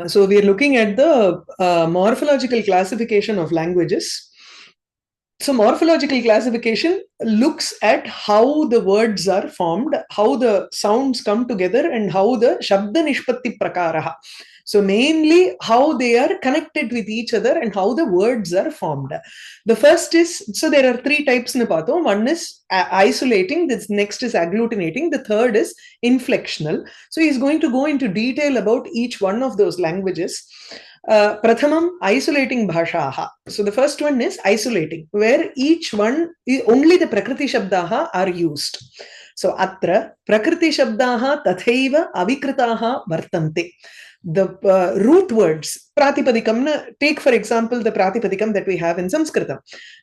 So we are looking at the morphological classification of languages. So morphological classification looks at how the words are formed, how the sounds come together, and how the Shabda Nishpatti Prakaraha. So mainly how they are connected with each other and how the words are formed. The first is, so there are three types in Pato. One is isolating, this next is agglutinating, the third is inflectional. So he's going to go into detail about each one of those languages. Prathamam, isolating bhashaha. So the first one is isolating, where each one, only the prakriti shabdaha are used. So atra prakriti shabdaha tathaiva avikritaha vartante. The root words, pratipadikam, take for example the pratipadikam that we have in Sanskrit,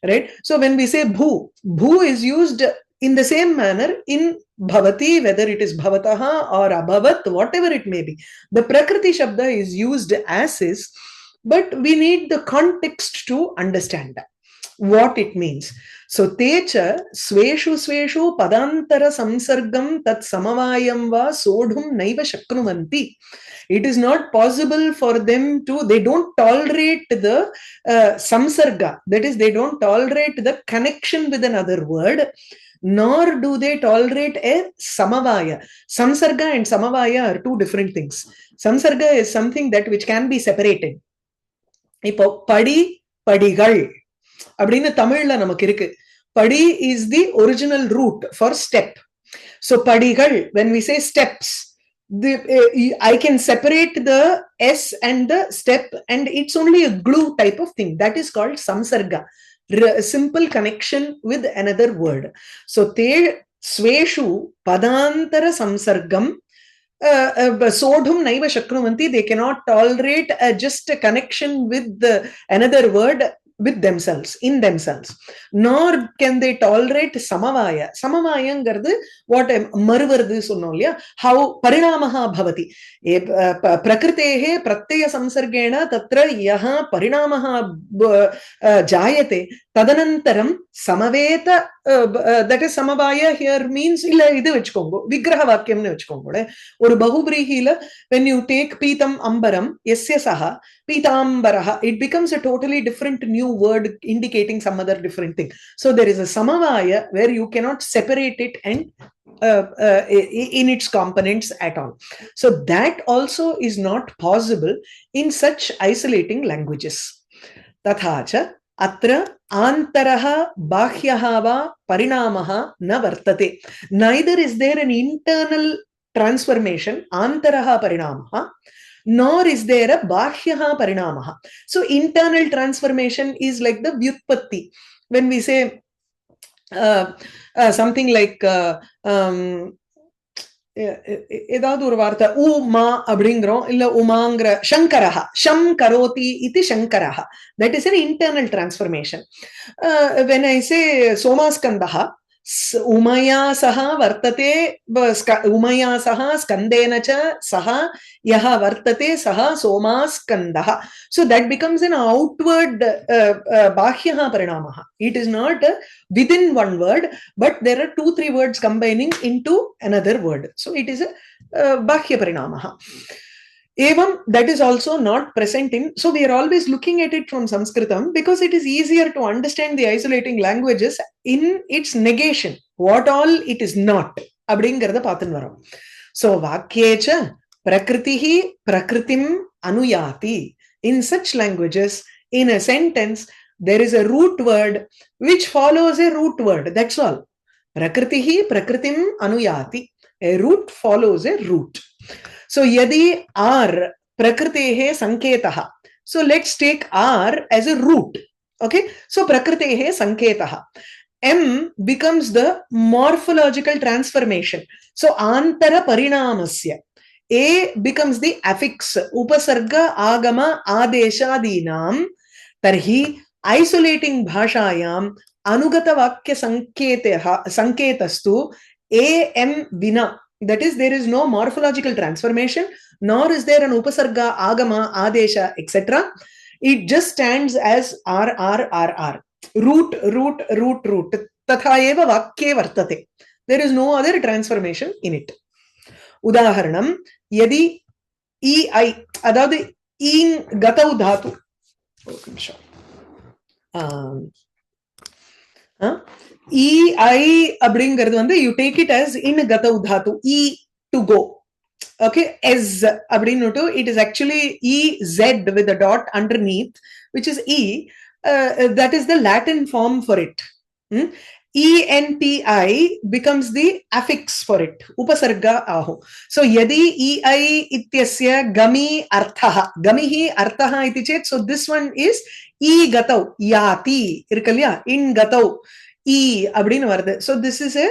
right? So when we say bhu is used in the same manner in bhavati, whether it is bhavataha or abhavat, whatever it may be. The prakriti shabda is used as is, but we need the context to understand what it means. So techa sveshu padantara samsargam tat samavayam va sodhum naiva shaknuvanti. It is not possible for them to, they don't tolerate the samsarga, that is, they don't tolerate the connection with another word, nor do they tolerate a samavaya. Samsarga and samavaya are two different things. Samsarga is something that which can be separated. இப்போ படி படிகள் அப்படின்னு தமிழ்ல நமக்கு இருக்கு. Padi is the original root for step. So padigal, when we say steps, I can separate the S and the step, and it's only a glue type of thing. That is called samsarga, simple connection with another word. So te sveshu padantara samsargam sodhum naiva shaknuvanti. They cannot tolerate just a connection with another word with themselves, in themselves. Nor can they tolerate samavaya. Samavayangardu what maruvardu sonnom illaya, how parinamaha bhavati. Prakritehe pratyaya samsargena tatra yaha parinamaha jayate tadanantaram samaveta, that is samavaya here means illa idu vechukongo vigraha vakyam nu vechukongo. Oru bahubrihila, when you take pitam ambaram yasya saha pitambaraha, it becomes a totally different new word indicating some other different thing. So there is a samavaya where you cannot separate it and in its components at all. So that also is not possible in such isolating languages. Tathacha atra antaraha bahyaha va parinamaha na vartate. Neither is there an internal transformation, antaraha parinamaha, nor is there a bahyaha parinamaha. So internal transformation is like the vyutpatti. When we say something like ஏதாவது ஒரு வார்த்தை உமா அப்படிங்கிறோம், இல்ல உமாங்கிற சங்கரஹா, ஷம் கரோதி இதி சங்கரஹா, that is an internal transformation. When I say somaskandha, umaya saha vartate, umaya saha skandena cha saha yaha vartate saha somaskandaha. So that becomes an outward bahyaha parinamaha. It is not within one word, but there are 2-3 words combining into another word. So it is a bahya parinamaha. Evam, that is also not present in, so we are always looking at it from Sanskritam because it is easier to understand the isolating languages in its negation, what all it is not. அப்படிங்கிறத பார்த்துன்னு வரோம். So vakyecha prakritihi prakritim anuyati. In such languages, in a sentence, there is a root word which follows a root word. That's all. Prakritihi prakritim anuyati. A root follows a root. So yadi ar prakritehe sanketaha. So let's take r as a root. Okay. So prakritehe sanketaha. M becomes the morphological transformation. So antara parinamasya. A becomes the affix. Upasarga agama adeshadinam. Tarhi isolating bhashayam anugata vakya sanketastu am vina. That is, there is no morphological transformation, nor is there an upasarga, agama, adesha, etc. It just stands as r. Root. Tatha eva vakye vartate. There is no other transformation in it. Udaharanam, yadi EI, அதாவது ஈங் கதவு தாத்து. ஒரு நிமிஷம். EI அப்படிங்கிறது வந்து you take it as in கதவு தாத்து, E to go. Okay, S அப்படின்னுட்டு it is actually EZ with a dot underneath, which is E. That is the Latin form for it. ENTI becomes the affix for it. Upasarga aho. So yadi EI ityasya gami arthaha. Gamihi arthaha iti chet. So this one is E gatau. Yati. Irkalya. In gatau. E abdinu vardu. So this is a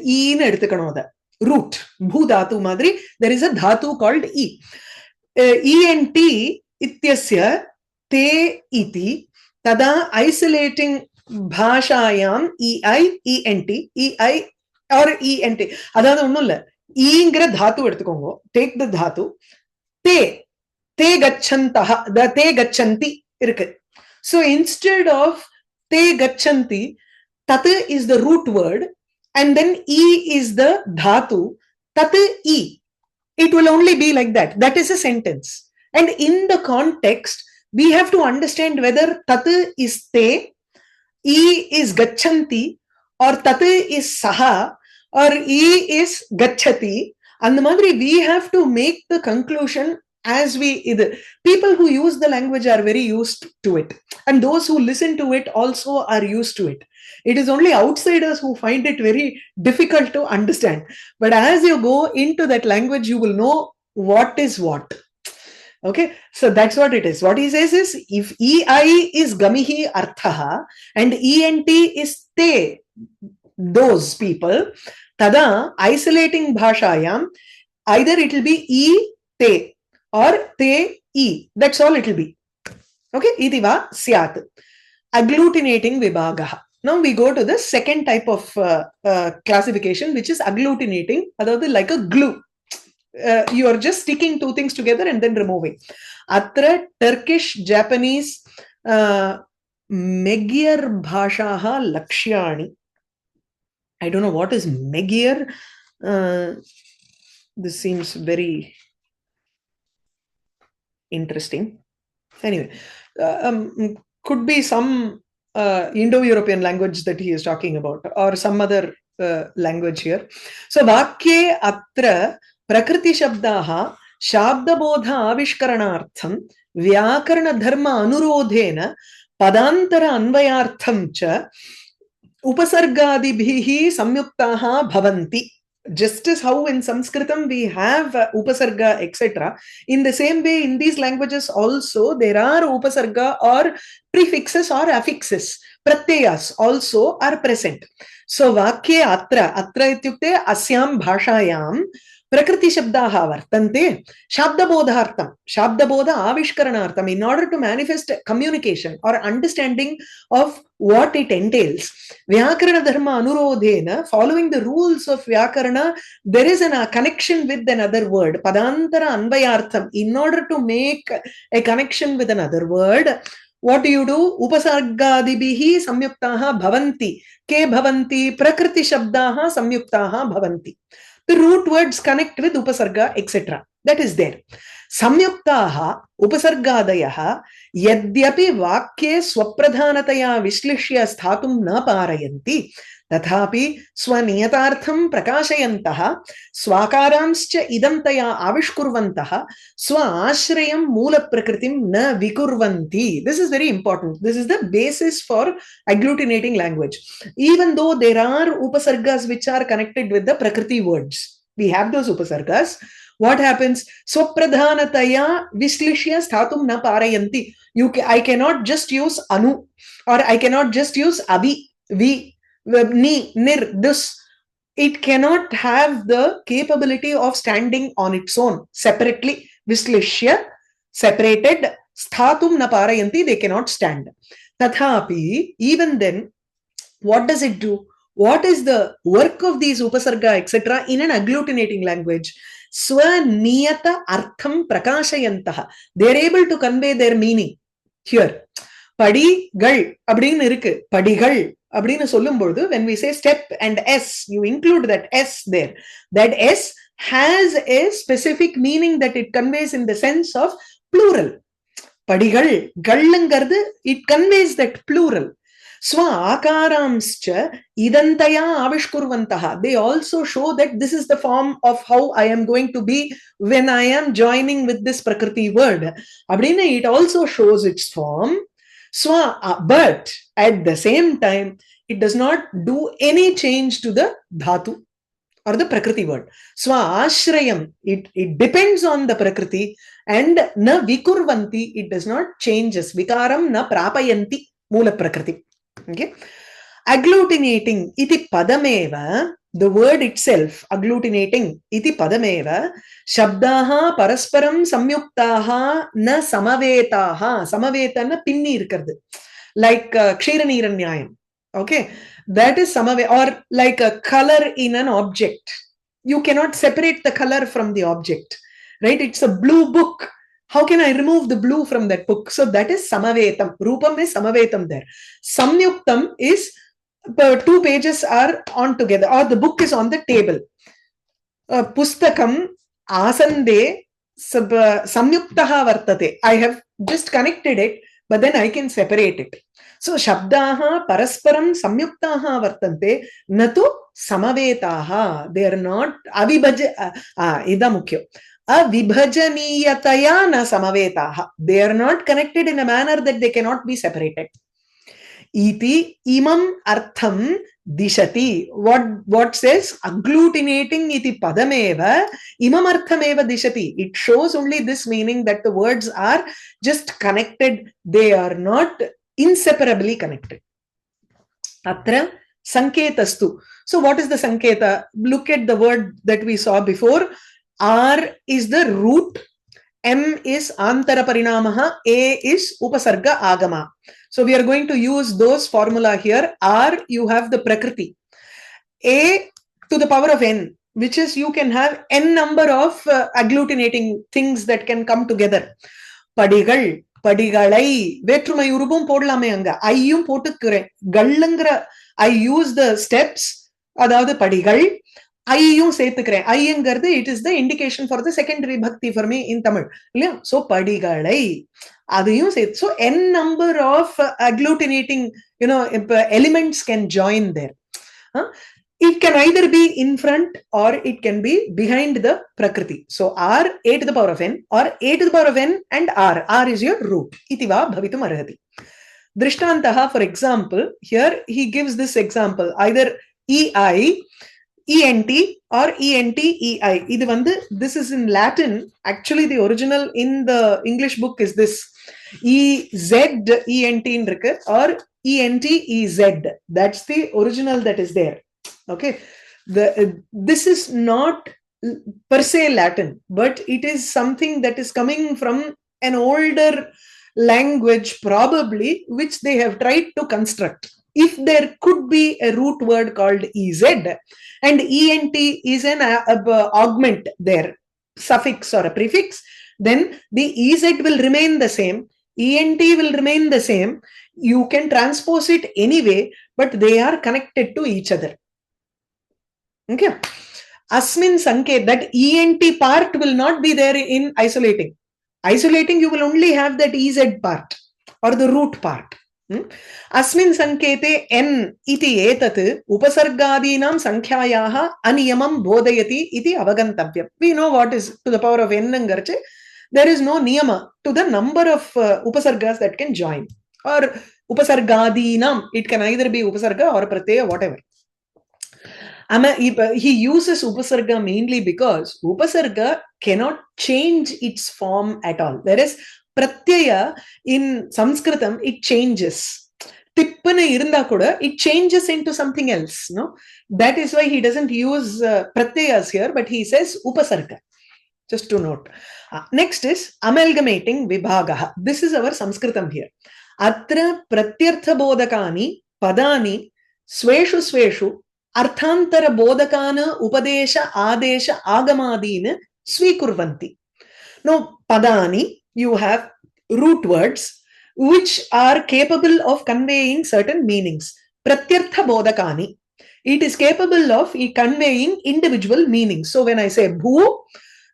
E nu eduthukanum adha. Root. Bhu dhatu madri. There is a dhatu called E. ENT ityasya te iti. Tada isolating Bhashayam EI, ENT, EI or ENT. அதாவது ஒண்ணும் இல்ல, ஈங்கிற தாத்து எடுத்துக்கோங்க. Take the தாத்து. தே தே கச்சந்தஹ, த தே கச்சந்தி இருக்கு. So instead of te gachanti, tat is the root word and then E is the dhatu. Tat E. It will only be like that. That is a sentence. And in the context, we have to understand whether tat is te, E is gachanti, or tat is saha, or E is gachati. And the madri, we have to make the conclusion as we either. People who use the language are very used to it, and those who listen to it also are used to it. It is only outsiders who find it very difficult to understand. But as you go into that language, you will know what is what. Okay, so that's what it is. What he says is, if EI is gamihi arthaha and ENT is te, those people, tada isolating bhashayam, either it will be E te or te E. That's all it will be. Okay, idiva syat. Agglutinating vibhagaha. Now we go to the second type of classification, which is agglutinating, adhaadu like a glue. You are just sticking two things together and then removing. Atra Turkish, Japanese, Magyar bhashaha lakshyani. I don't know what is Magyar. This seems very interesting. Anyway, could be some Indo-European language that he is talking about, or some other language here. So vakye atra prakriti shabdaha shabdabodha avishkaranartham vyakarana dharma anurodhena padantara anvayartham cha upasargadibhihi samyuktaha bhavanti. Just as how in Sanskritam we have upasarga, etc. In the same way, in these languages also, there are upasarga or prefixes or affixes. Pratyayas also are present. So, vakye atra, atra ityukte asyam bhashayam prakriti shabdaha vartante shabdabodhartham, shabdabodha avishkaranartham, in order to manifest communication or understanding of what it entails. Vyakarana dharma anurodhena, following the rules of Vyakarana, there is a connection with another word. Padantara anvayartham, in order to make a connection with another word, what do you do? Upasargadibihi samyuktaha bhavanti. Ke bhavanti? Prakriti shabdaha samyuktaha bhavanti. The root words connect with upasarga, etc. That is there. Samyuktaha upasargadayaha yadyapi vakye swapradhanataya vishlishya sthatum na parayanti tathapi swaniyatartham prakashayantaha swakaramscha idantaya avishkurvantaha swaashrayam moola prakritim na vikurvanti. This is very important. This is the basis for agglutinating language. Even though there are upasargas which are connected with the prakriti words, we have those upasargas. What happens? Swapradhanataya vishlishya sthatum na parayanti. I cannot just use anu, or I cannot just use abhi, vi, ni, nir, this. It cannot have the capability of standing on its own separately. Vishlishya, separated, sthatum na parayanti, they cannot stand. Tathapi, even then, what does it do? What is the work of these upasarga, etc. in an agglutinating language? Swaniyata artham prakashayantaha. They are able to convey their meaning here. Padigal அப்படின்னு இருக்கு, படிகள் அப்படின்னு சொல்லும்பொழுது, when we say step and S, you include that S there. That S has a specific meaning that it conveys in the sense of plural. படிகள், கள்ளுங்கிறது, it conveys that plural. Swa akaramscha idantaya avishkurvantaha. They also show that this is the form of how I am going to be when I am joining with this Prakriti word. Abdina, it also shows its form. Swa, but at the same time, it does not do any change to the dhatu or the Prakriti word. Swa ashrayam, it depends on the Prakriti, and na vikurvanti, it does not changes. Vikaram na prapayanti mula Prakriti. Okay. Agglutinating iti padameva, the word itself, agglutinating iti padameva, shabdaha parasparam samyuktaha na samavetaha. Samaveta na pinni irukkuradhu, like kshiraniranyayam. Okay, that is samave, or like a color in an object. You cannot separate the color from the object, right? It's a blue book. How can I remove the blue from that book? So that is samavetam. Rupam is samavetam there. Samyuktam is 2 pages are on together, or the book is on the table. Pustakam asande samyuktaha vartate. I have just connected it, but then I can separate it. So shabdaha parasparam samyuktaha vartante natu samavetaha. They are not ida mukhyo. Avibhajaniyataya na samavetaha. They are not connected in a manner that they cannot be separated. Iti imam artham dishati. What says? Agglutinating iti padameva imam arthameva dishati. It shows only this meaning, that the words are just connected. They are not inseparably connected. Atra sanketastu. So what is the sanketa? Look at the word that we saw before. R is the root, M is antara parinamaha, A is upasarga agama. So we are going to use those formula here. R, you have the Prakriti. A to the power of N, which is you can have N number of agglutinating things that can come together. Padigal, padigalai, vetrumai urubum podlame anga. Ayyum potukkuren. Gallangra, I use the steps, adavadhu padigal. ஐயும் சேர்த்துக்கிறேன். ஐங்கிறது it is the indication for the secondary bhakti for me in Tamil. So படிகளை அதையும் சேர்த்து. So n number of agglutinating elements can join there. It can either be in front or it can be behind the Prakriti. So R, A to the power of N, or A to the power of N and R. R is your root. Itiva bhavitum arhati. Drishtantaha, for example, here he gives this example, either EI, ENT or ENT-EI. This is in Latin. Actually, the original in the English book is this. EZ-ENT or ENT-EZ. That's the original that is there. Okay. This is not per se Latin, but it is something that is coming from an older language, probably, which they have tried to construct. If there could be a root word called EZ and ENT is an augment there, suffix or a prefix, then the EZ will remain the same, ENT will remain the same. You can transpose it anyway, but they are connected to each other. Okay. Asmin sanket, that ENT part will not be there in isolating. Isolating, you will only have that EZ part or the root part. Asmin sankete n iti etat upasargadinam sankhyayaha aniyamam bodhayati iti avagantavyam. We know what is to the power of n angarche. There is no niyama to the number of upasargas that can join. Or upasargadinam, it can either be upasarga or pratyaya, whatever. He uses upasarga mainly because upasarga cannot change its form at all. Whereas pratyaya in Sanskritam, it changes. Tippana irunda kuda, it changes into something else. No, that is why he doesn't use pratyayas here, but he says upasarga. Just to note. Next is amalgamating vibhagaha. This is our Sanskritam here. Atra pratyartha bodhakani padani sweshu sweshu arthantara bodhakana upadesha adesha agamadina swikurvanti. Now, padani, you have root words which are capable of conveying certain meanings. pratyartha bodhakani. It is capable of conveying individual meanings. So when I say bhu,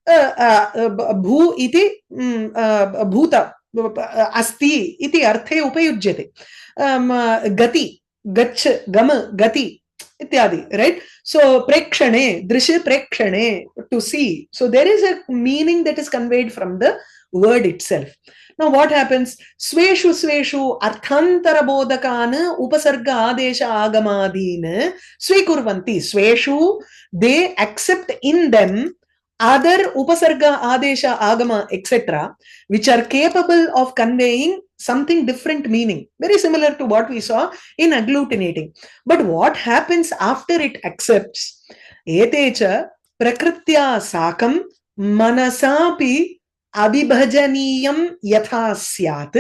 bhu iti bhuta asti iti arthe upayujyate. Gati, gach, gama, gati, ityadi, right? So prekshane, drisha prekshane, to see. So there is a meaning that is conveyed from the word itself. Now what happens? Sveshu sveshu arthantara bodhakana upasarga adesha agamadina svikurvanti. Sveshu, they accept in them other upasarga adesha agama etc., which are capable of conveying something different meaning, very similar to what we saw in agglutinating. But what happens after it accepts? Etecha prakritya sakam manasapi abhibhajaniyam yatha syat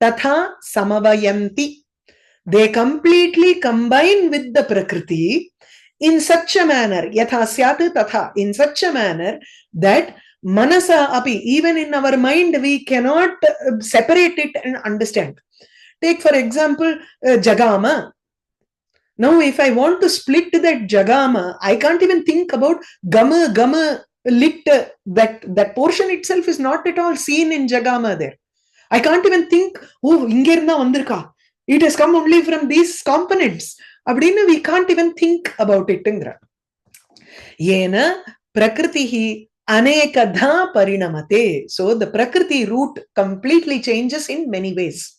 tatha samavayanti. They completely combine with the prakriti in such a manner, yatha syat tatha, in such a manner that manasa api, even in our mind we cannot separate it and understand. Take for example jagama. Now if I want to split that jagama, I can't even think about gama lit. That portion itself is not at all seen in jagama there. I can't even think, oh, ingerna vandirka, it has come only from these components. Abdina, we can't even think about it. Yena prakritihi anekadha parinamate. So the prakriti root completely changes in many ways.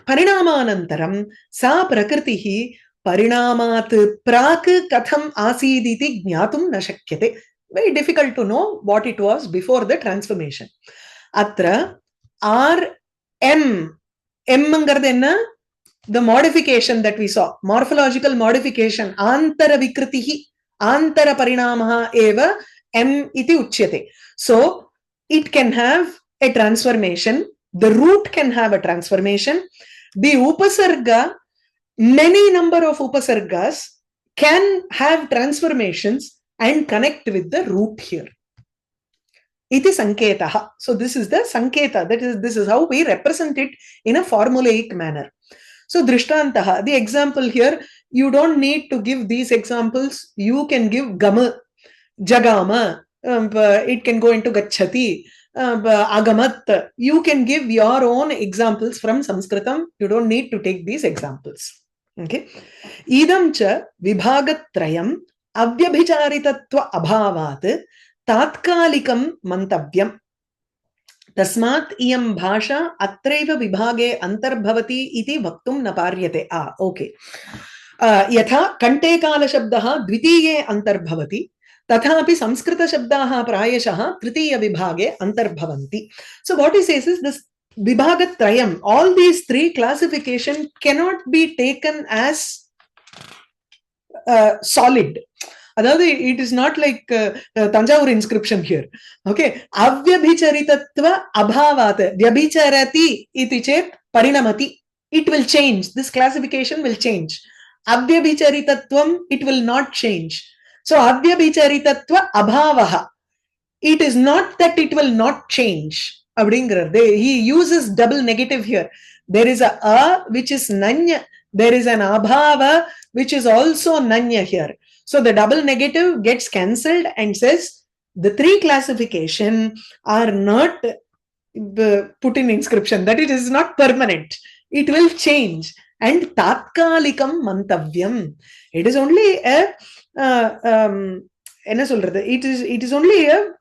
Parinamanantaram sa prakritihi parinamat prak katham asiditi jnatum na shakyate. Very difficult to know what it was before the transformation. Atra M enna, the modification that we saw, morphological modification, antara vikritihi, antara parinamaha eva M iti uchyate. So it can have a transformation, the root can have a transformation, the upasarga, many number of upasargas can have transformations and connect with the root here. Iti sanketaha. So this is the sanketa, this is how we represent it in a formulaic manner. So drishtantaha, the example here, you don't need to give these examples, you can give gama, jagama, it can go into gachati, agamat. You can give your own examples from Sanskritam, you don't need to take these examples. Okay. Idam cha vibhagatrayam avyabhicharitatva abhavat tatkalikam mantavyam. Tasmat iyam bhasha atraiva vibhage antarbhavati iti vaktum na paryate. Okay. Yatha kante kala shabdaha dvitiye antarbhavati tathapi samskrita shabdaha prayashaha tritiya vibhage antarbhavanti. So what he says is this vibhagatrayam, all these three classification cannot be taken as solid. It is not like Tanjavur inscription here. Okay. Avyabhicharitatva abhavat. Vyabhicharati iti chet parinamati. It will change. This classification will change. Avyabhicharitatvam, it will not change. So avyabhicharitatva abhavaha. It is not that it will not change. He uses double negative here. There is a which is nanya. There is an abhava which is also nanya here. So the double negative gets cancelled and says the three classification are not put in inscription, that it is not permanent. It will change. And tatkalikam mantavyam. It is only a it is only a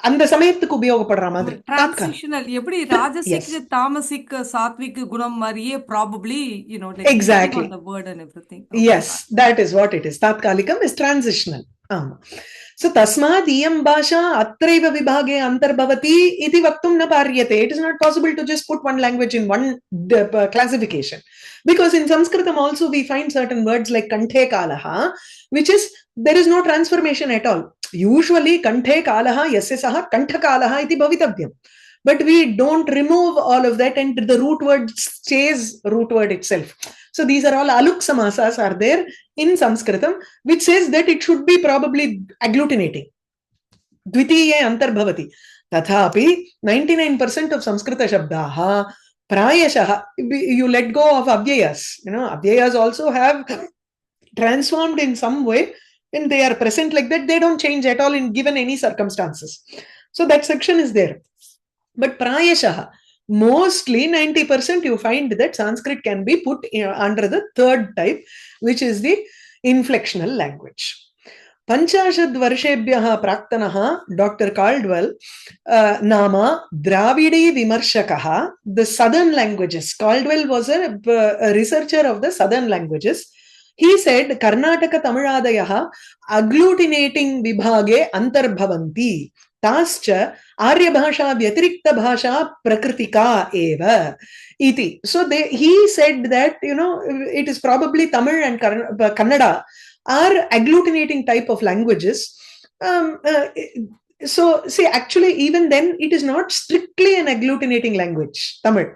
அந்த சமயத்துக்கு உபயோகப்படுற மாதிரி transitional எப்படி ராஜசிக் தாமசிக் சாத்விக் குணம் மாதிரியே probably exactly on the word and everything. Yes, that is what it is. Tatkalikam is transitional. So tasmad iyam bhasha atraiva vibhage antarbhavati iti vaktum na paryate. It is not possible to just put one language in one classification, because in Sanskritam also we find certain words like kanthe kalaha, which is there is no transformation at all. Usually kanthe kalaha yasya saha kantha kalaha iti bhavitavyam, but we don't remove all of that and the root word stays root word itself. So these are all aluk samasas are there in Sanskritam, which says that it should be probably agglutinating. Dvitiye antarbhavati. Tathapi 99% of Sanskrita shabdaha Prayashaha, you let go of avyayas. Avyayas also have transformed in some way, and they are present like that. They don't change at all in given any circumstances. So that section is there. But prayashaha, mostly 90% you find that Sanskrit can be put under the third type, which is the inflectional language. Panchashad Varshebhyaha Praktanaha, Dr. Caldwell, Nama Dravidi Vimarshakaha, the southern languages. Caldwell was a researcher of the southern languages. He said, Karnataka Tamiladaya agglutinating vibhage antarbhavanti. Tascha Arya Bhasha Vyatirikta Bhasha Prakritika eva iti. So he said that, it is probably Tamil and Kannada are agglutinating type of languages. So see, actually, even then, it is not strictly an agglutinating language, Tamil.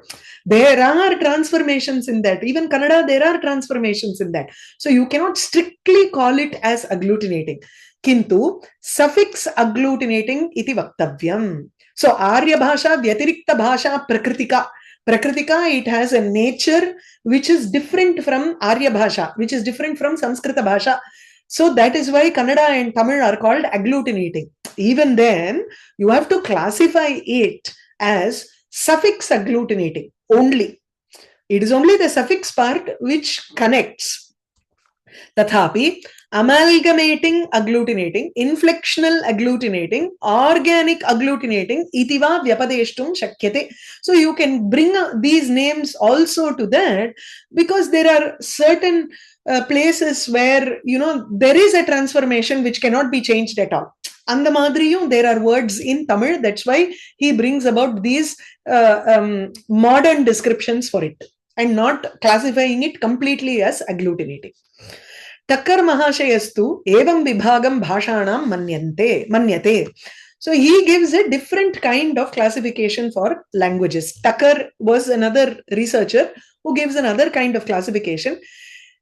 There are transformations in that. Even Kannada, there are transformations in that. So you cannot strictly call it as agglutinating. Kintu suffix agglutinating iti vaktavyam. So Arya Bhasha Vyatirikta Bhasha Prakritika. Prakritika, it has a nature which is different from Arya Bhasha, which is different from Sanskrita Bhasha. So that is why Kannada and Tamil are called agglutinating. Even then, you have to classify it as suffix agglutinating only. It is only the suffix part which connects. Tathapi, amalgamating agglutinating, inflectional agglutinating, organic agglutinating, itiva vyapadeshtum shakyate. So you can bring these names also to that, because there are certain places where, there is a transformation which cannot be changed at all. And the Madriyum, there are words in Tamil. That's why he brings about these modern descriptions for it and not classifying it completely as agglutinating. Takkar Mahashayastu evam vibhagam bhashanam manyate. So he gives a different kind of classification for languages. Takkar was another researcher who gives another kind of classification.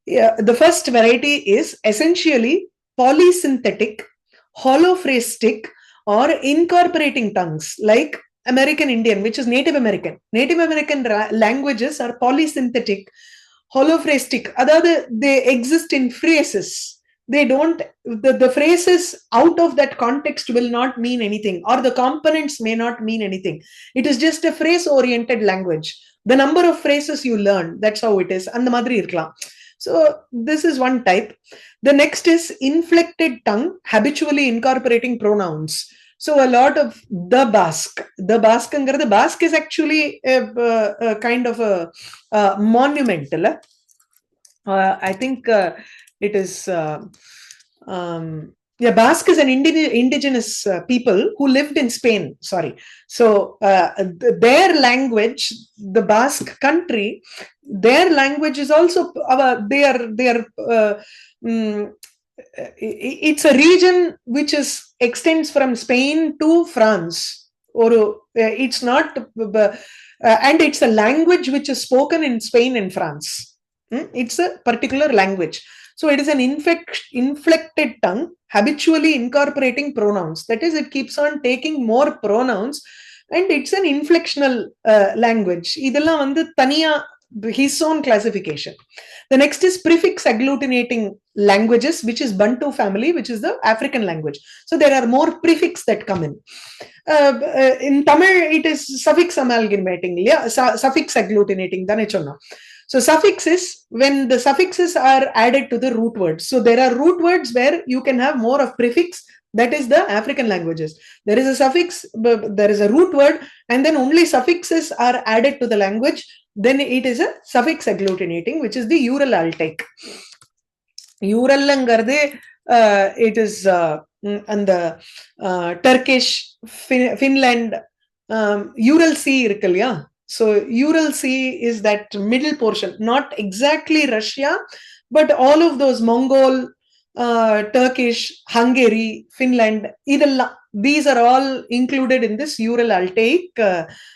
The first variety is essentially polysynthetic, holophrastic, or incorporating tongues, like American Indian, which is Native American. Native American languages are polysynthetic, holophrastic. They exist in phrases. They don't, the phrases out of that context will not mean anything, or the components may not mean anything. It is just a phrase-oriented language. The number of phrases you learn, that's how it is. And the madri irkalam. So this is one type. The next is inflected tongue, habitually incorporating pronouns. So a lot of the Basque. The Basque is actually a kind of a monumental. I think it is. Basque is an indigenous people who lived in Spain. Sorry. So their language, the Basque country, their language is also it's a region which extends from Spain to France. Or it's not, and it's a language which is spoken in Spain and France. It's a particular language. So it is an inflected tongue, habitually incorporating pronouns. That is, it keeps on taking more pronouns, and it's an inflectional language. Idella vandu taniya his own classification. The next is prefix agglutinating languages, which is Bantu family, which is the African language. So there are more prefix that come in. In Tamil, it is suffix amalgamating, suffix agglutinating. So suffix is when the suffixes are added to the root words. So there are root words where you can have more of prefix. That is the African languages. There is a suffix, there is a root word, and then only suffixes are added to the language. Then it is a suffix agglutinating, which is the Ural Altaic. Ural it is and the Turkish, Finland, Ural Sea irukkalya. So Ural Sea is that middle portion, not exactly Russia, but all of those Mongol, Turkish, Hungary, Finland, these are all included in this Ural Altaic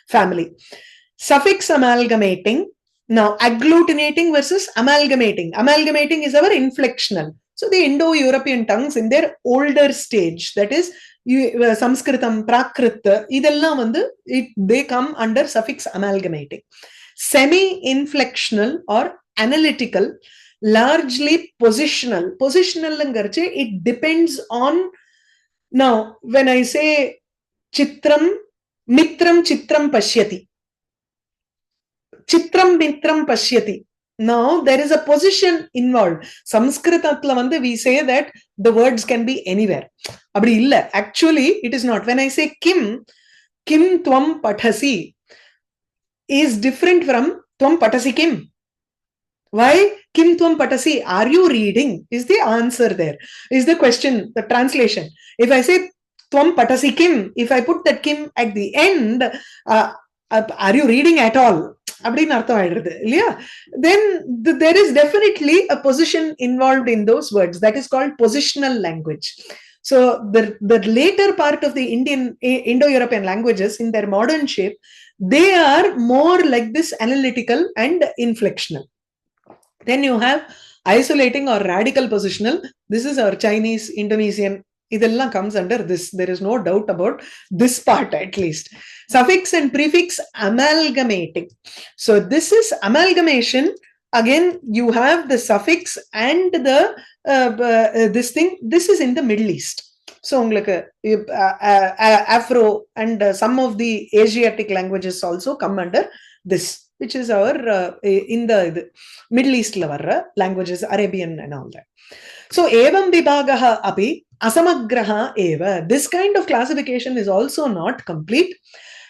family. Suffix amalgamating. Now, agglutinating versus amalgamating. Amalgamating is our inflectional. So the Indo-European tongues in their older stage, that is Sanskritam, Prakrit, they come under suffix amalgamating. semi-inflectional or analytical, largely positional. Positional, it depends on. Now, when I say Chitram, Mitram Chitram Pashyati. Chitram Mitram Pashyati. Now, there is a position involved. Sanskritatla we say that the words can be anywhere. Actually, it is not. When I say Kim Tvam Pathasi is different from Tvam Patasi Kim. Why? Kim Tvam Patasi? Are you reading? Is the answer there. Is the question, the translation. If I say Tvam Patasi Kim, if I put that Kim at the end, are you reading at all? Yeah. Then there is definitely a position involved in those words. That is called positional language. So the later part of the Indo-European languages in their modern shape, they are more like this analytical and inflectional. Then you have isolating or radical positional. This is our Chinese, Indonesian. Idella comes under this. There is no doubt about this part at least. Suffix and prefix amalgamating. So this is amalgamation. Again, you have the suffix and the this thing. This is in the Middle East. So, Afro and some of the Asiatic languages also come under this, which is our in the Middle East languages, Arabian and all that. So, evam vibhagaha api asamagraha eva. This kind of classification is also not complete.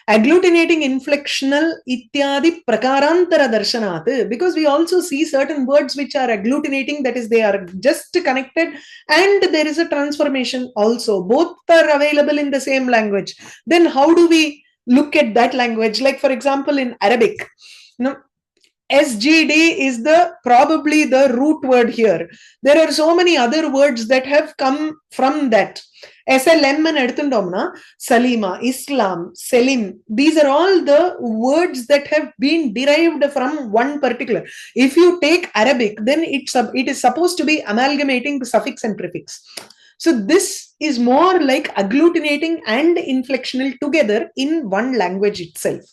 Agglutinating, inflectional, ityadi prakarantara darshanat, because we also see certain words which are agglutinating, that is, they are just connected, and there is a transformation also. Both are available in the same language. Then how do we look at that language? Like, for example, in Arabic, SGD is probably the root word here. There are so many other words that have come from that. SLM and Eduthandomna, Salima, Islam, Selim, these are all the words that have been derived from one particular. If you take Arabic, then it is supposed to be amalgamating the suffix and prefix. So this is more like agglutinating and inflectional together in one language itself.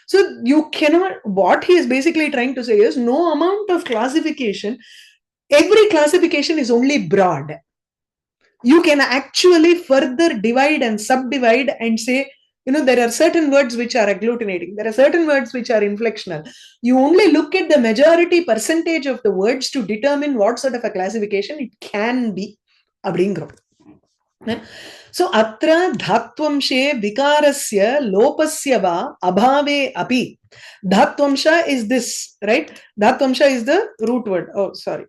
So you cannot, what he is basically trying to say is no amount of classification, every classification is only broad. You can actually further divide and subdivide and say, there are certain words which are agglutinating. There are certain words which are inflectional. You only look at the majority percentage of the words to determine what sort of a classification it can be. So, atra dhatvamshe vikarasya lopasya va abhave api. Dhatvamsha is this, right? Dhatvamsha is the root word. Oh, sorry.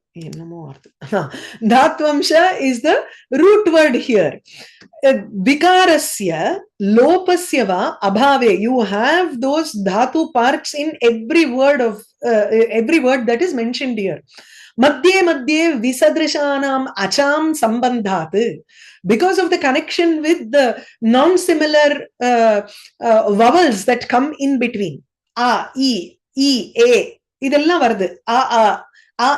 Dhatvamsha is the root word here. Vikarasya lopasya va abhave. You have those dhatu parts in every word that is mentioned here. Madhye madhye visadrishanam acham sambandhat. Because of the connection with the non-similar vowels that come in between. A, E, A. Idella vardu. A,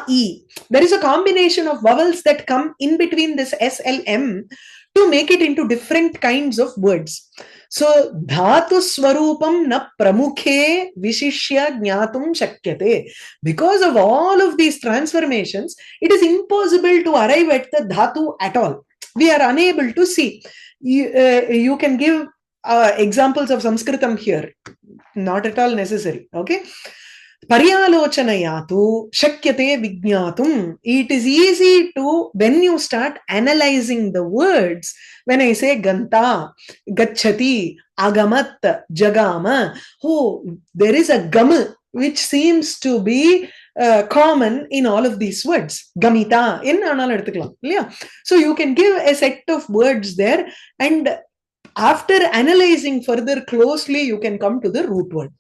E. There is a combination of vowels that come in between this SLM to make it into different kinds of words. So, dhatu swarupam na pramukhe vishishya jnatum shakyate. Because of all of these transformations, it is impossible to arrive at the dhatu at all. We are unable to see. You can give examples of Sanskritam here. Not at all necessary. Okay. Paryalochanayatu shakyate vijnatum. It is easy to, when you start analyzing the words, when I say ganta, gachati, agamat, jagama, there is a gam which seems to be common in all of these words. Gamita in anal eduthukalam. Yeah. So you can give a set of words there, and after analyzing further closely, you can come to the root word.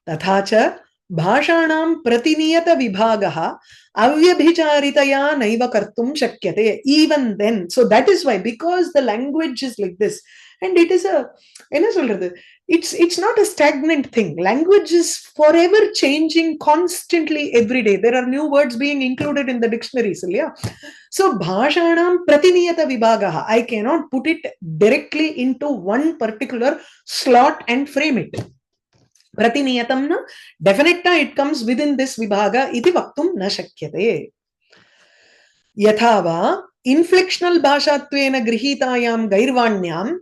Tathacha bhashanam pratiniyata vibhagaha avyabhicharitaya naiva kartum shakyate. Even then, so that is why, because the language is like this, and it is it's not a stagnant thing. Language is forever changing constantly every day. There are new words being included in the dictionaries. Yeah? So, bhashanam pratiniyata vibhagaha. I cannot put it directly into one particular slot and frame it. Pratiniyatam na definitely it comes within this vibhaga iti vaktum na shakyate. Yathava inflectional bhashatvena grihitayam gairvanyam.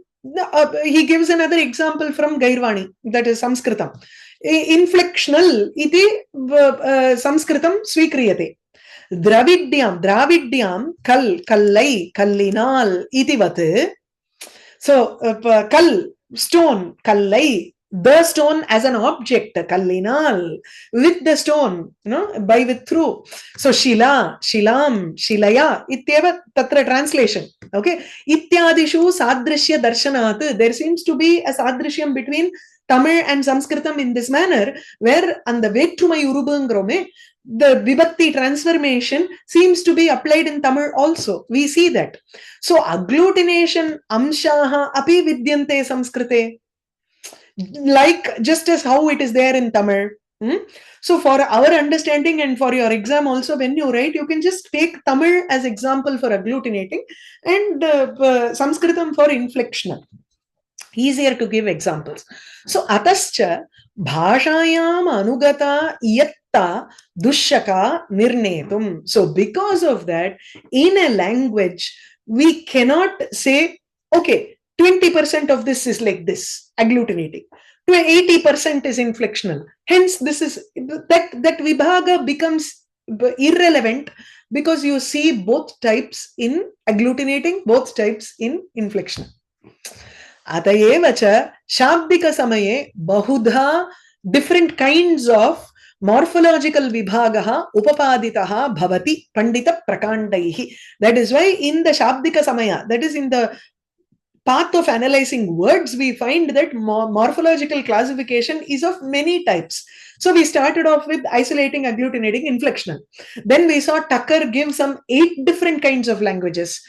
He gives another example from Gairvani, that is Sanskritam. Inflectional iti Sanskritam svikriyate. Dravidyam kallai kallinal itivat. So kal, stone, kallai, the stone as an object, kallinal, with the stone, by with through. So shila, shilam, shilaya ityeva tatra translation. Okay, ityadishu sadrishya darshanat. There seems to be a sadrishyam between Tamil and Sanskritam in this manner, where and the vetrumai urubangrome, the vibhakti transformation seems to be applied in Tamil also. We see that. So agglutination amshaha api vidyante Samskrite, like just as how it is there in Tamil. So for our understanding and for your exam also, when you write, you can just take Tamil as example for agglutinating and Sanskritam for inflectional. Easier to give examples. So atascha bhashayam anugata yatta dushaka nirnetum. So because of that, in a language, we cannot say, okay, 20% of this is like this, agglutinating. 80% is inflectional. Hence, this is that vibhaga becomes irrelevant, because you see both types in agglutinating, both types in inflectional. अतएव च शाब्दिक समये बहुधा different kinds of morphological vibhagah upapaditah bhavati pandita prakandaihi. That is why in the shabdika samaya, that is in the path of analyzing words, we find that morphological classification is of many types. So we started off with isolating, agglutinating, inflectional. Then we saw Tucker give some 8 different kinds of languages,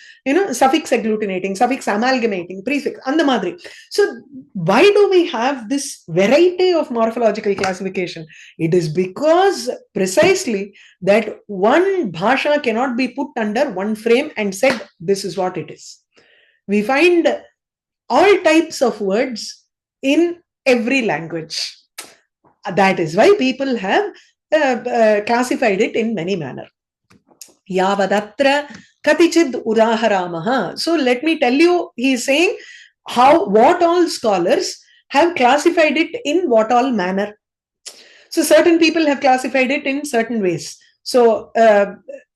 suffix agglutinating, suffix amalgamating, prefix, and the madri. So why do we have this variety of morphological classification? It is because precisely that one bhasha cannot be put under one frame and said, this is what it is. We find all types of words in every language. That is why people have classified it in many manner. Yavadatra katichid udaharamaha. So let me tell you, he is saying what all scholars have classified it in what all manner. So certain people have classified it in certain ways. So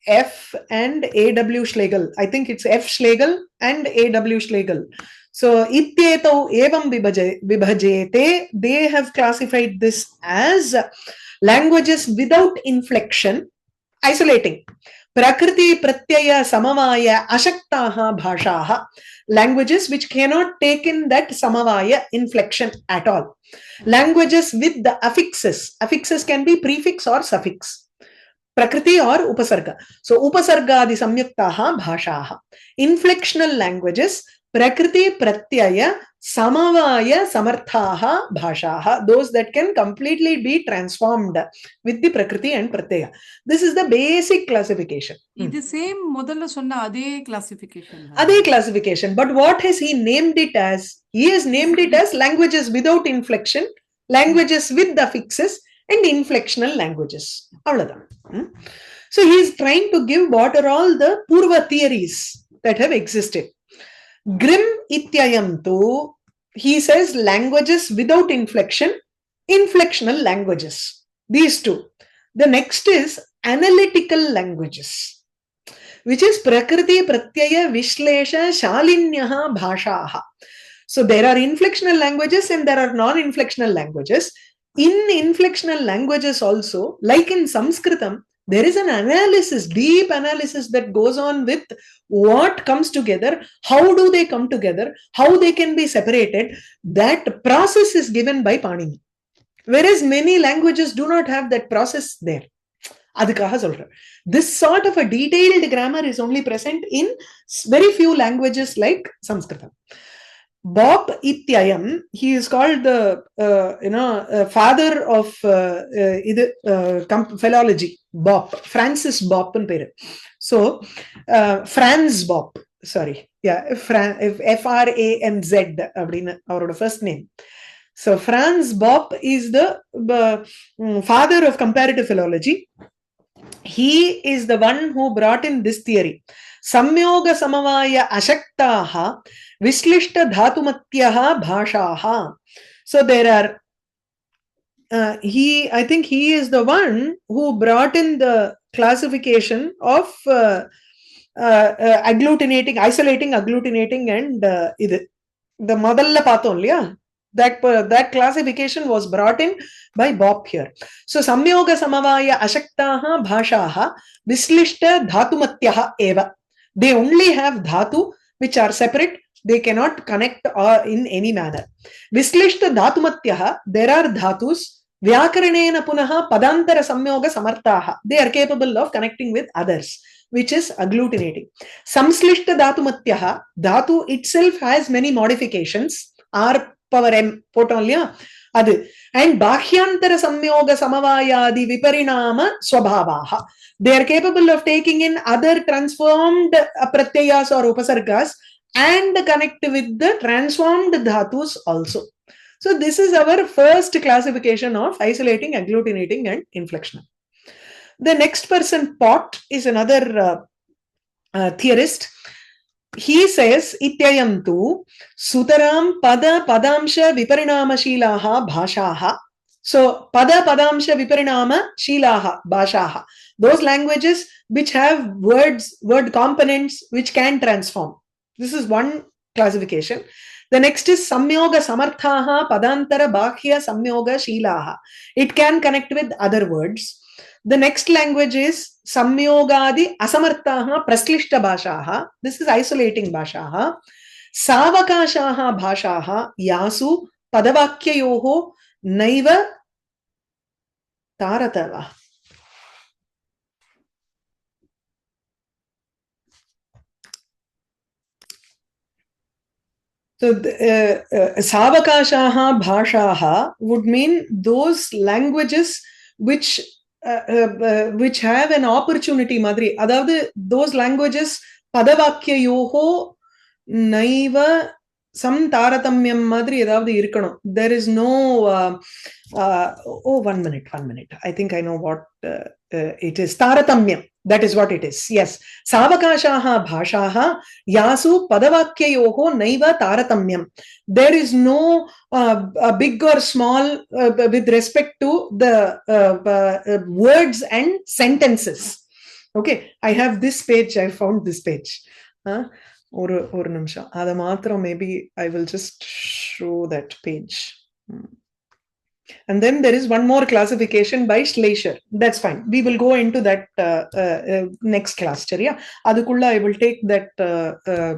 F and A.W. Schlegel, I think it's F. Schlegel and A.W. Schlegel. So ityetau evam vibhajete, they have classified this as languages without inflection, isolating. Prakriti pratyaya samavaya ashaktaha bhashaha, languages which cannot take in that samavaya inflection at all. Languages with the affixes can be prefix or suffix, Prakriti or Upasarga. So Upasargadi samyuktaha bhashaha. Inflectional languages, Prakriti pratyaya samavaya samarthaha bhashaha. Those that can completely be transformed with the Prakriti and pratyaya. This is the basic classification. இது same முதல்ல சொன்ன அதே classification அதே classification. But what has he named it as? He has named it as languages without inflection, languages with the affixes, and inflectional languages. So he is trying to give what are all the purva theories that have existed. Grimm ityayam tu, he says languages without inflection, inflectional languages. These two. The next is analytical languages, which is Prakriti pratyaya vishlesha shalinyaha bhashaha. So there are inflectional languages and there are non-inflectional languages. In inflectional languages also, like in Sanskritam, there is an analysis, deep analysis that goes on with what comes together, how do they come together, how they can be separated. That process is given by Panini. Whereas many languages do not have that process there. அதுக்காக சொல்றேன். This sort of a detailed grammar is only present in very few languages like Sanskritam. Bob Ityayam, he is called the father of philology. Bob, Francis Bob in peru. So Franz Bob, sorry, yeah, Franz abdina avaroda first name. So Franz Bopp is the father of comparative philology. He is the one who brought in this theory. Samyoga samavaya ashaktaha vislishta dhatumatyaha bhashaha. So there are I think he is the one who brought in the classification of agglutinating, isolating, agglutinating, and the madalla pathon, yeah. That classification was brought in by Bob here. So samyoga samavaya ashaktaha bhashaha vislishta dhatumatyaha eva. They only have dhatu which are separate. They cannot connect in any manner. Vislishta dhatumatyaha, there are dhatus. Vyakaranena punaha padantara samyoga samartaha. They are capable of connecting with others, which is agglutinating. Samslishta dhatumatyaha, dhatu itself has many modifications. R power M, potonlya. Adu. And bhahyantara samyoga samavayadi viparinama swabhavaha. They are capable of taking in other transformed pratyayas or upasargas and connect with the transformed dhatus also. So this is our first classification of isolating, agglutinating, and inflectional. The next person, Pott, is another theorist. He says, Ityayam tu sutaram pada padamsha viparinama shilaha bhashaha. So, pada padamsha viparinama shilaha bhashaha. Those languages which have words, word components which can transform. This is one classification. The next is samyoga samarthaha padantara bhakya samyoga shilaha. It can connect with other words. The next language is samyogadi asamartaha praslishta bhashaha. This is isolating bhashaha. Savakashaha bhashaha yasu padavakyayoho naiva taratava. So, Savakashaha bhashaha would mean those languages which have an opportunity, Madri. Adavadu, those languages, padavakyayoho naiva some taratamyam madri edavadu irukano. There is no, 1 minute. I think I know what it is. Taratamyam. That is what it is. Yes. Savakashaha bhashaha yasu padavakyayoho naiva taratamyam. There is no big or small with respect to the words and sentences. Okay. I have this page. I found this page. Or nimsha. Adamatram, maybe I will just show that page. And then there is one more classification by Schleicher. That's fine. We will go into that next class. Chariya. Adukulla, I will take that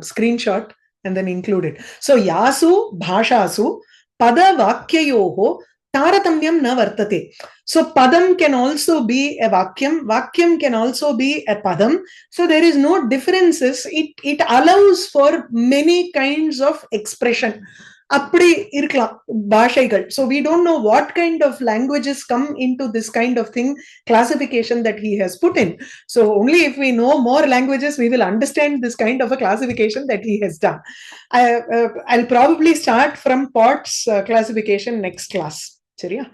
screenshot and then include it. So, yasu bhashasu pada vakyayoho taratamyam na vartate. So, padam can also be a vakyam can also be a padam. So, there is no differences. It allows for many kinds of expression. Appadi irkalam bhashaigal. So we don't know what kind of languages come into this kind of thing classification that he has put in. So only if we know more languages, we will understand this kind of a classification that he has done. I'll probably start from Pott's classification next class. Chariya.